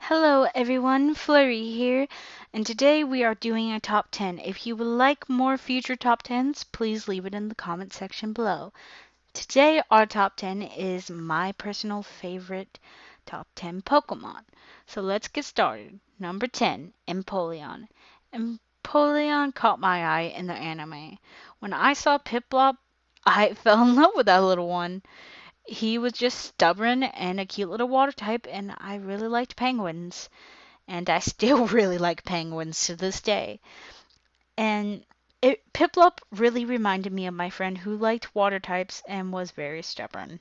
Hello everyone, Flurry here, and today we are doing a top 10. If you would like more future top 10s, please leave it in the comment section below. Today our top 10 is my personal favorite top 10 Pokemon. So let's get started. Number 10, Empoleon. Empoleon caught my eye in the anime. When I saw Piplup, I fell in love with that little one. He was just stubborn and a cute little water type, and I really liked penguins. And I still really like penguins to this day. And Piplup really reminded me of my friend who liked water types and was very stubborn.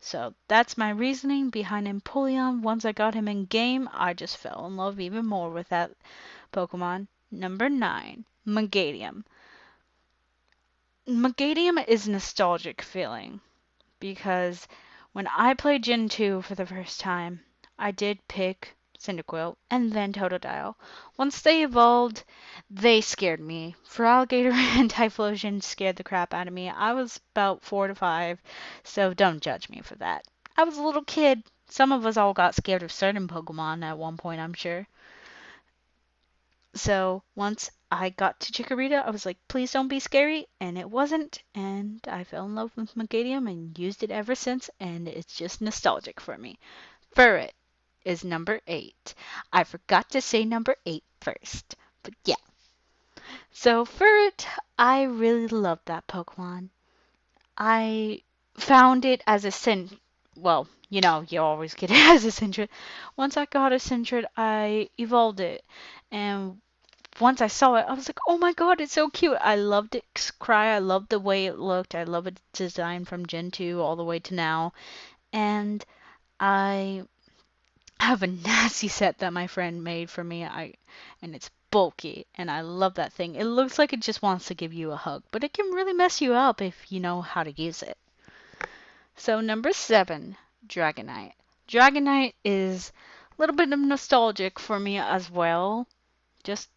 So that's my reasoning behind Empoleon. Once I got him in game, I just fell in love even more with that Pokemon. Number 9, Megadium. Megadium is nostalgic feeling because when I played Gen 2 for the first time, I did pick Cyndaquil and then Totodile. Once they evolved, they scared me. Feraligatr and Typhlosion scared the crap out of me. I was about 4 to 5, so don't judge me for that. I was a little kid. Some of us all got scared of certain Pokemon at one point, I'm sure. So once I got to Chikorita, I was like, please don't be scary. And it wasn't. And I fell in love with Megadium and used it ever since. And it's just nostalgic for me. Furret is number 8. I forgot to say number 8 first. But yeah. So Furret, I really love that Pokemon. I found it as a well, you always get it as a Sentret. Once I got a Sentret, I evolved it. And once I saw it, I was like, oh my god, it's so cute. I loved its cry. I loved the way it looked. I love its design from Gen 2 all the way to now. And I have a nasty set that my friend made for me. And it's bulky, and I love that thing. It looks like it just wants to give you a hug, but it can really mess you up if you know how to use it. So number 7, Dragonite. Dragonite is a little bit of nostalgic for me as well. Just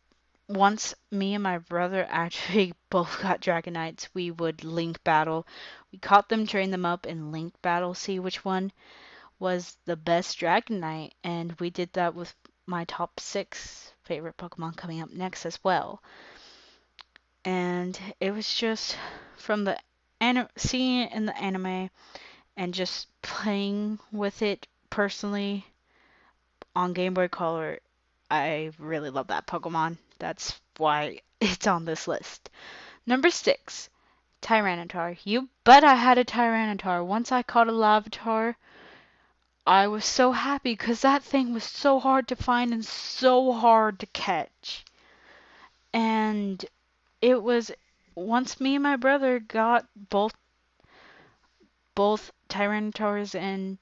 once me and my brother actually both got Dragonites, we would link battle. We caught them, trained them up, and link battle, see which one was the best Dragonite. And we did that with my top 6 favorite Pokemon coming up next as well. And it was just from the seeing it in the anime and just playing with it personally on Game Boy Color, I really love that Pokemon. That's why it's on this list. Number 6, Tyranitar. You bet I had a Tyranitar. Once I caught a Larvitar, I was so happy because that thing was so hard to find and so hard to catch. And it was once me and my brother got both Tyranitars and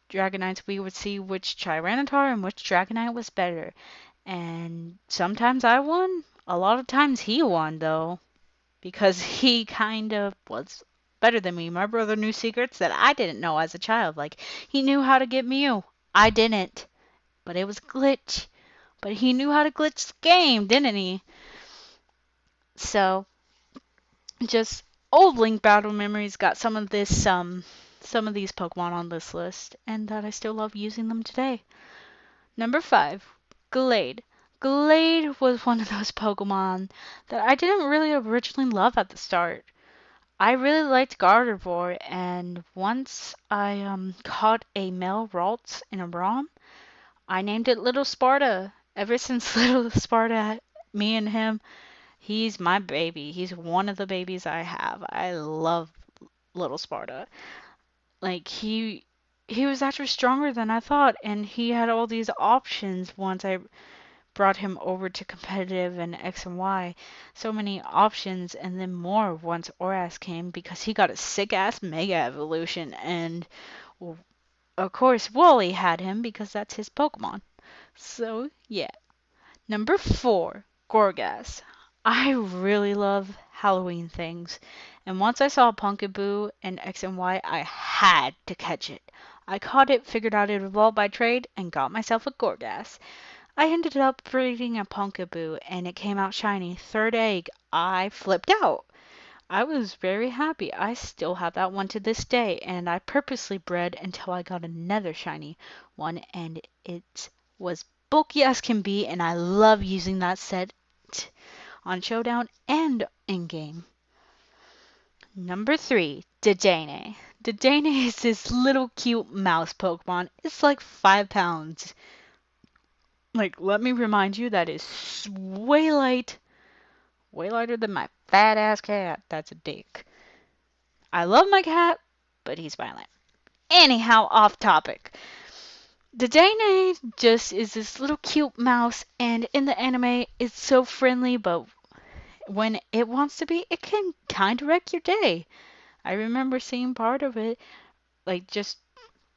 Dragonites, we would see which Tyranitar and which Dragonite was better. And sometimes I won. A lot of times he won, though, because he kind of was better than me. My brother knew secrets that I didn't know as a child. Like, he knew how to get Mew. I didn't. But it was glitch. But he knew how to glitch the game, didn't he? So, just old Link battle memories got some of these Pokemon on this list, and that I still love using them today. Number 5, Gallade. Gallade was one of those Pokemon that I didn't really originally love at the start. I really liked Gardevoir, and once I caught a male Ralts in a ROM, I named it Little Sparta. Ever since Little Sparta, me and him, he's my baby. He's one of the babies I have. I love Little Sparta. Like he was actually stronger than I thought, and he had all these options once I brought him over to competitive and X and Y. So many options, and then more once Oras came because he got a sick ass Mega Evolution, and of course Wally had him because that's his Pokemon. So yeah. Number 4, Gorgas. I really love Halloween things, and once I saw Punkaboo and X and Y, I had to catch it. I caught it, figured out it evolved by trade, and got myself a Gorgas. I ended up breeding a Punkaboo, and it came out shiny. Third egg. I flipped out. I was very happy. I still have that one to this day, and I purposely bred until I got another shiny one, and it's was bulky as can be, and I love using that set on Showdown and in-game. Number 3, Dedenne. Dedenne is this little cute mouse Pokemon. It's like 5 pounds. Like, let me remind you, that is way light. Way lighter than my fat ass cat. That's a dick. I love my cat, but he's violent. Anyhow, off topic. Dedenne just is this little cute mouse, and in the anime, it's so friendly, but when it wants to be, it can kind of wreck your day. I remember seeing part of it, like just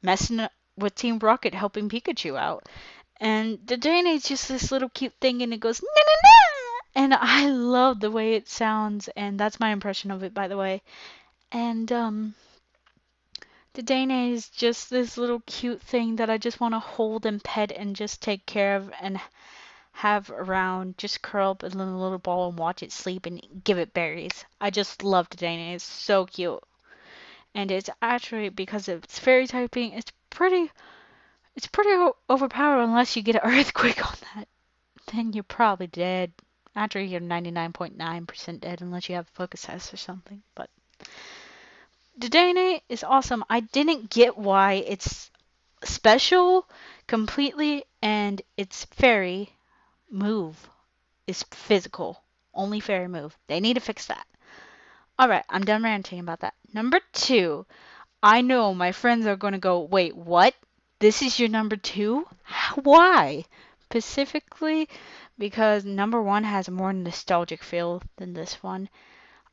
messing with Team Rocket helping Pikachu out. And Dedenne is just this little cute thing, and it goes, na na na! And I love the way it sounds, and that's my impression of it, by the way. And, Dedenne is just this little cute thing that I just want to hold and pet and just take care of and have around, just curl up in a little ball and watch it sleep and give it berries. I just love Dedenne. It's so cute. And it's actually, because it's fairy typing, it's pretty overpowered unless you get an earthquake on that. Then you're probably dead. Actually, you're 99.9% dead unless you have focus test or something. But Dedenne is awesome. I didn't get why it's special completely, and its fairy move is physical. Only fairy move. They need to fix that. Alright, I'm done ranting about that. Number 2. I know my friends are going to go, wait, what? This is your number 2? Why? Specifically because number 1 has a more nostalgic feel than this one.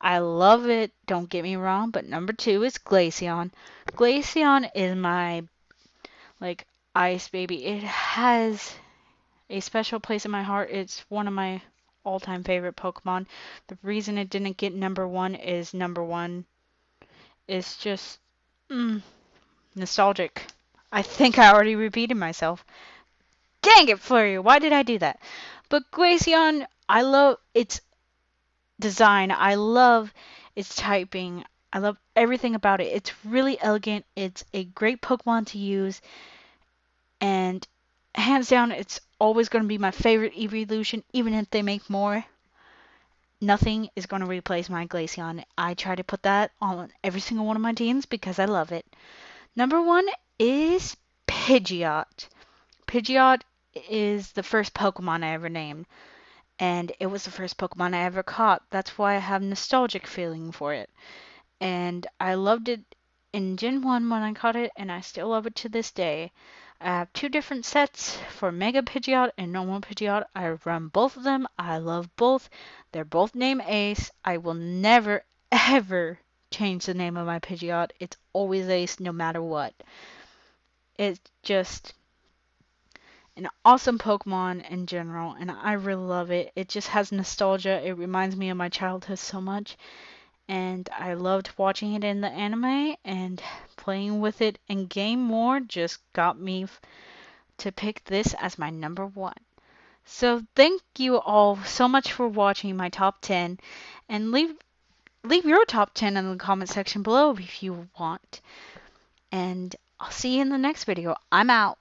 I love it, don't get me wrong, but number 2 is Glaceon. Glaceon is my, like, ice baby. It has a special place in my heart. It's one of my all-time favorite Pokemon. The reason it didn't get number 1 is number 1 is just nostalgic. I think I already repeated myself. Dang it, Flurry, why did I do that? But Glaceon, I love its design. I love its typing. I love everything about it. It's really elegant. It's a great Pokemon to use. And hands down, it's always going to be my favorite evolution, even if they make more. Nothing is going to replace my Glaceon. I try to put that on every single one of my teams because I love it. Number 1 is Pidgeot. Pidgeot is the first Pokemon I ever named, and it was the first Pokemon I ever caught. That's why I have nostalgic feeling for it. And I loved it in Gen 1 when I caught it, and I still love it to this day. I have 2 different sets for Mega Pidgeot and Normal Pidgeot. I run both of them. I love both. They're both named Ace. I will never, ever change the name of my Pidgeot. It's always Ace no matter what. It's just an awesome Pokemon in general, and I really love it. It just has nostalgia. It reminds me of my childhood so much, and I loved watching it in the anime, and playing with it in game more just got me to pick this as my number 1. So thank you all so much for watching my top 10, and leave your top 10 in the comment section below if you want. And I'll see you in the next video. I'm out.